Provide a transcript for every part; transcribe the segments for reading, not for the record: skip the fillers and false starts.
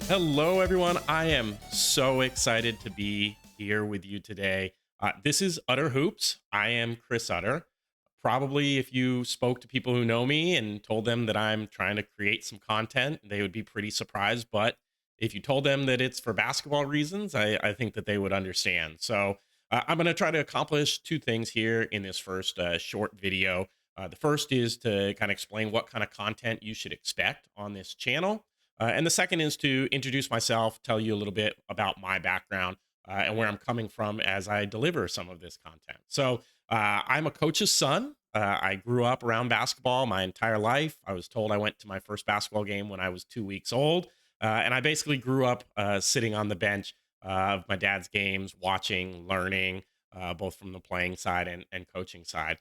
Hello, everyone. I am so excited to be here with you today. This is Utter Hoops. I am Chris Utter. Probably, if you spoke to people who know me and told them that I'm trying to create some content, they would be pretty surprised. But if you told them that it's for basketball reasons, I think that they would understand. So, I'm going to try to accomplish two things here in this first short video. The first is to kind of explain what kind of content you should expect on this channel. And the second is to introduce myself, tell you a little bit about my background and where I'm coming from as I deliver some of this content. So, I'm a coach's son. I grew up around basketball my entire life. I was told I went to my first basketball game when I was 2 weeks old. And I basically grew up sitting on the bench of my dad's games, watching, learning, both from the playing side and coaching side.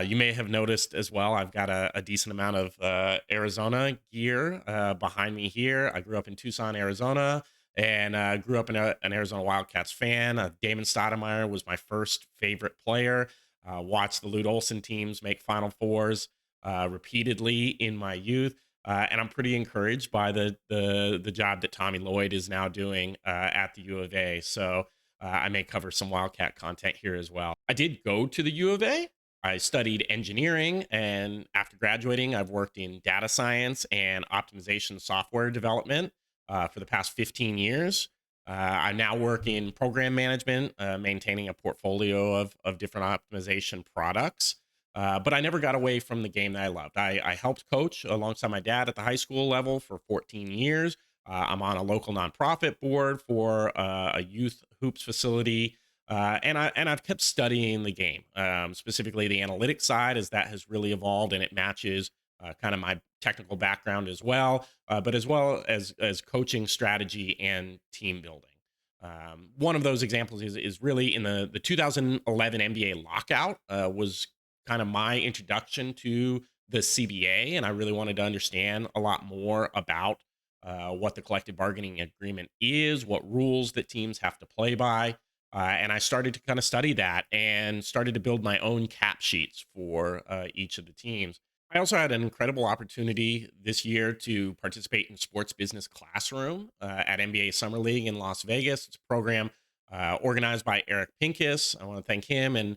You may have noticed as well, I've got a decent amount of Arizona gear behind me here. I grew up in Tucson, Arizona, and grew up an Arizona Wildcats fan. Damon Stoudemire was my first favorite player. Watched the Lute Olson teams make Final Fours repeatedly in my youth. And I'm pretty encouraged by the job that Tommy Lloyd is now doing at the U of A. So I may cover some Wildcat content here as well. I did go to the U of A. I studied engineering, and after graduating, I've worked in data science and optimization software development for the past 15 years. I now work in program management, maintaining a portfolio of different optimization products. But I never got away from the game that I loved. I helped coach alongside my dad at the high school level for 14 years. I'm on a local nonprofit board for a youth hoops facility, I've kept studying the game, specifically the analytics side, as that has really evolved and it matches kind of my technical background as well as coaching strategy and team building. One of those examples is really in the 2011 NBA lockout was kind of my introduction to the CBA, and I really wanted to understand a lot more about what the collective bargaining agreement is, what rules that teams have to play by. And I started to kind of study that and started to build my own cap sheets for each of the teams. I also had an incredible opportunity this year to participate in Sports Business Classroom at NBA Summer League in Las Vegas. It's a program organized by Eric Pincus. I want to thank him and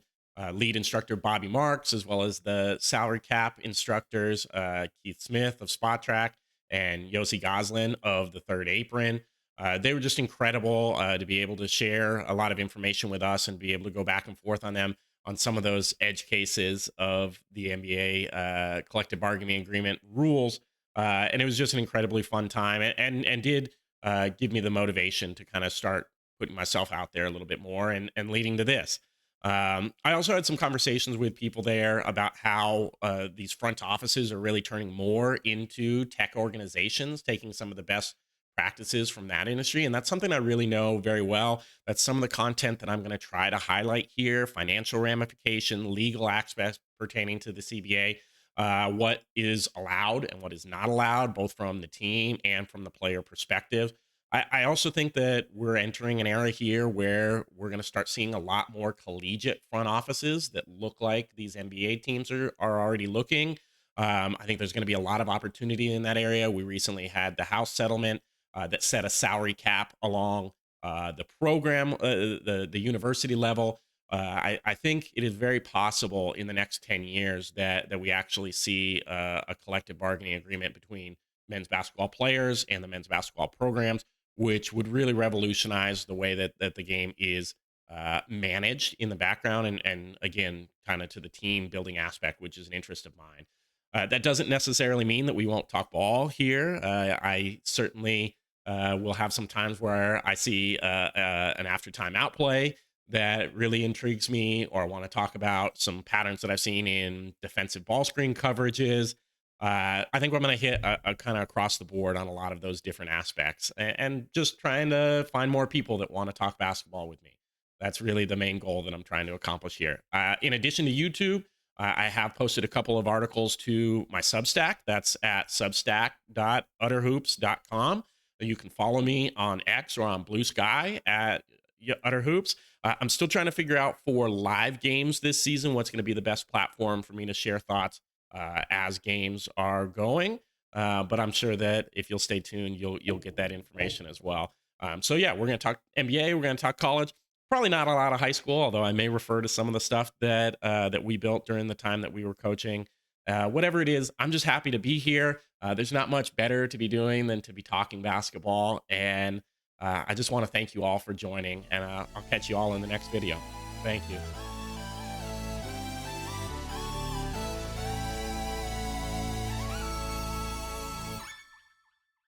lead instructor Bobby Marks, as well as the salary cap instructors Keith Smith of Spot Track and Yossi Goslin of the Third Apron. They were just incredible to be able to share a lot of information with us and be able to go back and forth on them on some of those edge cases of the NBA collective bargaining agreement rules. And it was just an incredibly fun time and did give me the motivation to kind of start putting myself out there a little bit more and leading to this. I also had some conversations with people there about how these front offices are really turning more into tech organizations, taking some of the best practices from that industry. And that's something I really know very well. That's some of the content that I'm going to try to highlight here: financial ramification, legal aspects pertaining to the CBA, what is allowed and what is not allowed, both from the team and from the player perspective. I also think that we're entering an era here where we're going to start seeing a lot more collegiate front offices that look like these NBA teams are already looking. I think there's going to be a lot of opportunity in that area. We recently had the House settlement that set a salary cap along the program, the university level. I think it is very possible in the next 10 years that we actually see a collective bargaining agreement between men's basketball players and the men's basketball programs, which would really revolutionize the way that the game is managed in the background and again, kind of to the team building aspect, which is an interest of mine. That doesn't necessarily mean that we won't talk ball here. I certainly will have some times where I see an after timeout play that really intrigues me, or I want to talk about some patterns that I've seen in defensive ball screen coverages. I think we're going to hit a kind of across the board on a lot of those different aspects and just trying to find more people that want to talk basketball with me. That's really the main goal that I'm trying to accomplish here. In addition to YouTube, I have posted a couple of articles to my Substack. That's at substack.utterhoops.com. You can follow me on X or on Blue Sky at Utter Hoops. I'm still trying to figure out for live games this season what's going to be the best platform for me to share thoughts as games are going. But I'm sure that if you'll stay tuned, you'll get that information as well. So yeah, we're going to talk NBA. We're going to talk college. Probably not a lot of high school, although I may refer to some of the stuff that we built during the time that we were coaching. Whatever it is, I'm just happy to be here. There's not much better to be doing than to be talking basketball, and I just want to thank you all for joining. And I'll catch you all in the next video. Thank you.